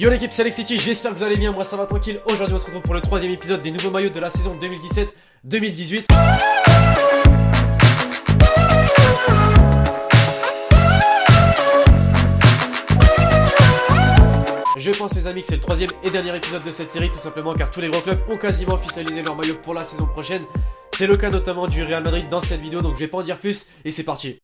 Yo l'équipe, c'est Alexity, j'espère que vous allez bien, moi ça va tranquille. Aujourd'hui on se retrouve pour le troisième épisode des nouveaux maillots de la saison 2017-2018. Je pense les amis que c'est le troisième et dernier épisode de cette série, tout simplement car tous les gros clubs ont quasiment officialisé leur maillot pour la saison prochaine. C'est le cas notamment du Real Madrid dans cette vidéo, donc je vais pas en dire plus et c'est parti.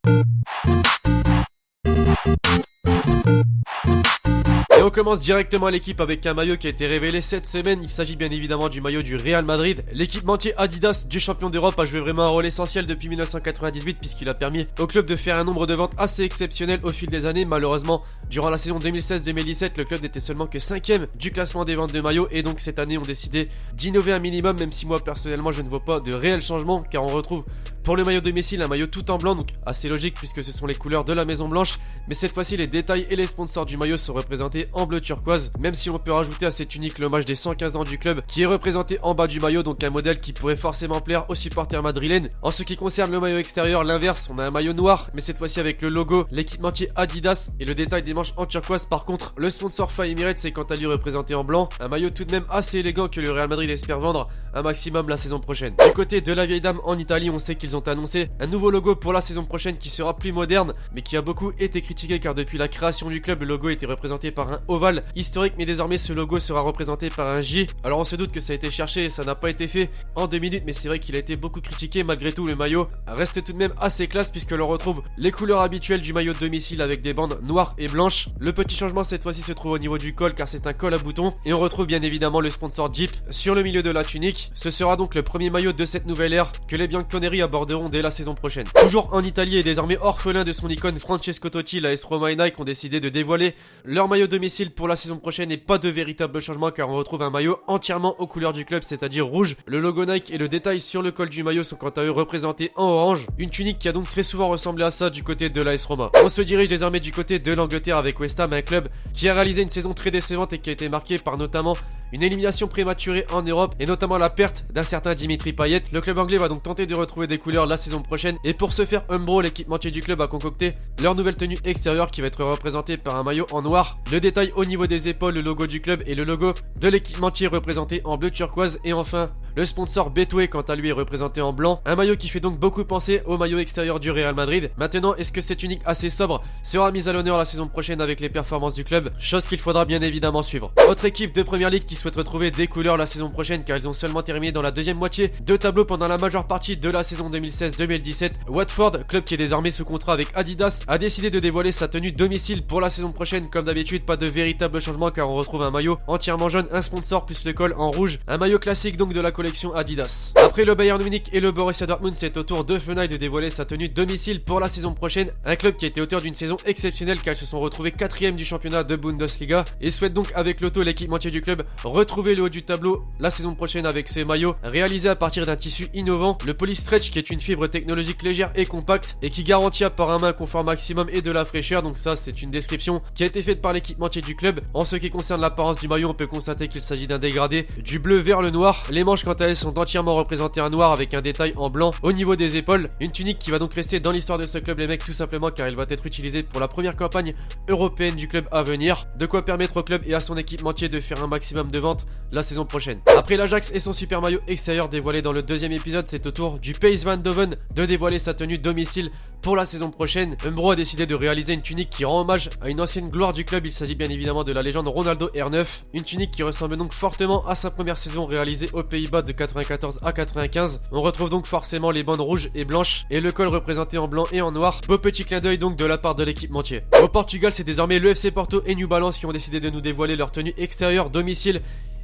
Et on commence directement l'équipe avec un maillot qui a été révélé cette semaine. Il s'agit bien évidemment du maillot du Real Madrid. L'équipementier Adidas du champion d'Europe a joué vraiment un rôle essentiel depuis 1998 puisqu'il a permis au club de faire un nombre de ventes assez exceptionnel au fil des années. Malheureusement, durant la saison 2016-2017, le club n'était seulement que 5ème du classement des ventes de maillots et donc cette année on décidé d'innover un minimum, même si moi personnellement je ne vois pas de réel changement car on retrouve pour le maillot domicile un maillot tout en blanc, donc assez logique puisque ce sont les couleurs de la Maison Blanche, mais cette fois-ci les détails et les sponsors du maillot sont représentés en bleu turquoise, même si on peut rajouter à cette tunique l'hommage des 115 ans du club qui est représenté en bas du maillot, donc un modèle qui pourrait forcément plaire aux supporters madrilènes. En ce qui concerne le maillot extérieur, l'inverse, on a un maillot noir, mais cette fois-ci avec le logo, l'équipementier Adidas et le détail des manches en turquoise. Par contre, le sponsor Fly Emirates est quant à lui représenté en blanc, un maillot tout de même assez élégant que le Real Madrid espère vendre un maximum la saison prochaine. Du côté de la vieille dame en Italie, on sait qu'ils ont annoncé un nouveau logo pour la saison prochaine qui sera plus moderne, mais qui a beaucoup été critiqué car depuis la création du club, le logo était représenté par un ovale historique, mais désormais ce logo sera représenté par un J. Alors on se doute que ça a été cherché et ça n'a pas été fait en 2 minutes, mais c'est vrai qu'il a été beaucoup critiqué. Malgré tout, le maillot reste tout de même assez classe puisque l'on retrouve les couleurs habituelles du maillot de domicile avec des bandes noires et blanches. Le petit changement cette fois-ci se trouve au niveau du col car c'est un col à boutons et on retrouve bien évidemment le sponsor Jeep sur le milieu de la tunique. Ce sera donc le premier maillot de cette nouvelle ère que les Bianconeri aborderont dès la saison prochaine. Toujours en Italie et désormais orphelin de son icône Francesco Totti, la AS Roma et Nike ont décidé de dévoiler leur maillot domicile pour la saison prochaine et pas de véritable changement car on retrouve un maillot entièrement aux couleurs du club, c'est-à-dire rouge. Le logo Nike et le détail sur le col du maillot sont quant à eux représentés en orange, une tunique qui a donc très souvent ressemblé à ça du côté de l'AS Roma. On se dirige désormais du côté de l'Angleterre avec West Ham, un club qui a réalisé une saison très décevante et qui a été marquée par notamment une élimination prématurée en Europe et notamment la perte d'un certain Dimitri Payet. Le club anglais va donc tenter de retrouver des couleurs la saison prochaine et pour ce faire Umbro, l'équipementier du club, a concocté leur nouvelle tenue extérieure qui va être représentée par un maillot en noir. Le détail au niveau des épaules, le logo du club et le logo de l'équipementier représenté en bleu turquoise et enfin le sponsor Betway quant à lui est représenté en blanc. Un maillot qui fait donc beaucoup penser au maillot extérieur du Real Madrid. Maintenant, est-ce que cette tunique assez sobre sera mise à l'honneur la saison prochaine avec les performances du club? Chose qu'il faudra bien évidemment suivre. Autre équipe de première ligue qui souhaite retrouver des couleurs la saison prochaine car ils ont seulement terminé dans la deuxième moitié de tableau pendant la majeure partie de la saison 2016-2017. Watford, club qui est désormais sous contrat avec Adidas, a décidé de dévoiler sa tenue domicile pour la saison prochaine. Comme d'habitude, pas de véritable changement car on retrouve un maillot entièrement jaune, un sponsor plus le col en rouge, un maillot classique donc de la collection Adidas. Après le Bayern Munich et le Borussia Dortmund, c'est au tour de Feneil de dévoiler sa tenue domicile pour la saison prochaine, un club qui a été auteur d'une saison exceptionnelle car ils se sont retrouvés 4ème du championnat de Bundesliga et souhaite donc avec l'auto, l'équipementier du club, retrouver le haut du tableau la saison prochaine avec ce maillot réalisé à partir d'un tissu innovant, le Polystretch qui est une fibre technologique légère et compacte et qui garantit à par un main un confort maximum et de la fraîcheur. Donc ça c'est une description qui a été faite par l'équipementier du club. En ce qui concerne l'apparence du maillot, on peut constater qu'il s'agit d'un dégradé du bleu vers le noir. Les manches quant à elles sont entièrement représentées en noir avec un détail en blanc au niveau des épaules. Une tunique qui va donc rester dans l'histoire de ce club les mecs, tout simplement car elle va être utilisée pour la première campagne européenne du club à venir. De quoi permettre au club et à son équipementier de faire un maximum de ventes la saison prochaine. Après l'Ajax et son super maillot extérieur dévoilé dans le deuxième épisode, c'est au tour du PSV Eindhoven de dévoiler sa tenue domicile pour la saison prochaine. Umbro a décidé de réaliser une tunique qui rend hommage à une ancienne gloire du club. Il s'agit bien évidemment de la légende Ronaldo R9. Une tunique qui ressemble donc fortement à sa première saison réalisée aux Pays-Bas de 94 à 95. On retrouve donc forcément les bandes rouges et blanches et le col représenté en blanc et en noir. Beau petit clin d'œil donc de la part de l'équipementier. Au Portugal, c'est désormais le FC Porto et New Balance qui ont décidé de nous dévoiler leur tenue extérieure domicile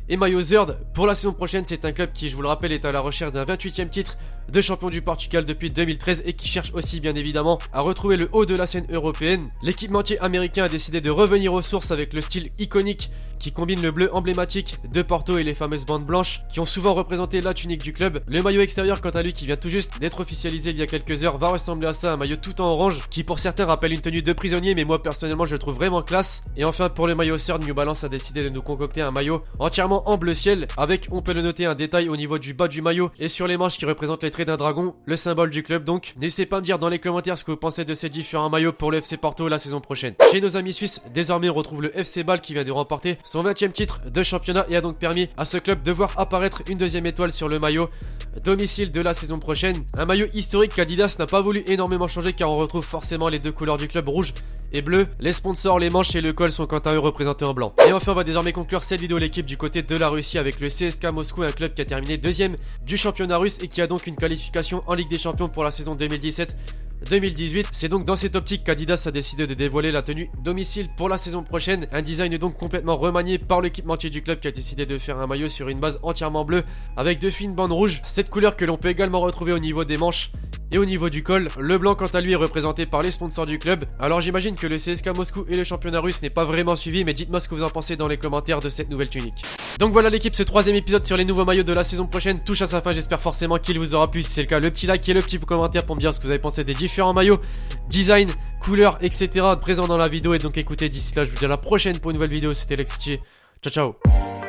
et maillot Zerd pour la saison prochaine. C'est un club qui, je vous le rappelle, est à la recherche d'un 28e titre de champion du Portugal depuis 2013 et qui cherche aussi bien évidemment à retrouver le haut de la scène européenne. L'équipementier américain a décidé de revenir aux sources avec le style iconique qui combine le bleu emblématique de Porto et les fameuses bandes blanches qui ont souvent représenté la tunique du club. Le maillot extérieur quant à lui, qui vient tout juste d'être officialisé il y a quelques heures, va ressembler à ça, un maillot tout en orange qui pour certains rappelle une tenue de prisonnier, mais moi personnellement je le trouve vraiment classe. Et enfin pour le maillot Third, New Balance a décidé de nous concocter un maillot entièrement en bleu ciel avec, on peut le noter, un détail au niveau du bas du maillot et sur les manches qui représentent les traits d'un dragon, le symbole du club donc. N'hésitez pas à me dire dans les commentaires ce que vous pensez de ces différents maillots pour le FC Porto la saison prochaine. Chez nos amis suisses, désormais on retrouve le FC Bâle qui vient de remporter son 20e titre de championnat et a donc permis à ce club de voir apparaître une deuxième étoile sur le maillot domicile de la saison prochaine. Un maillot historique qu'Adidas n'a pas voulu énormément changer car on retrouve forcément les deux couleurs du club, rouge et bleu. Les sponsors, les manches et le col sont quant à eux représentés en blanc. Et enfin on va désormais conclure cette vidéo l'équipe du côté de la Russie avec le CSKA Moscou, un club qui a terminé deuxième du championnat russe et qui a donc une qualification en Ligue des Champions pour la saison 2017-2018. C'est donc dans cette optique qu'Adidas a décidé de dévoiler la tenue domicile pour la saison prochaine. Un design donc complètement remanié par l'équipementier du club qui a décidé de faire un maillot sur une base entièrement bleue avec de fines bandes rouges. Cette couleur que l'on peut également retrouver au niveau des manches et au niveau du col. Le blanc quant à lui est représenté par les sponsors du club. Alors j'imagine que le CSKA Moscou et le championnat russe n'est pas vraiment suivi, mais dites-moi ce que vous en pensez dans les commentaires de cette nouvelle tunique. Donc voilà l'équipe, ce troisième épisode sur les nouveaux maillots de la saison prochaine touche à sa fin. J'espère forcément qu'il vous aura plu. Si c'est le cas, le petit like et le petit commentaire pour me dire ce que vous avez pensé des différents maillots, design, couleurs, etc. présents dans la vidéo. Et donc écoutez, d'ici là je vous dis à la prochaine pour une nouvelle vidéo. C'était Lexity. Ciao ciao.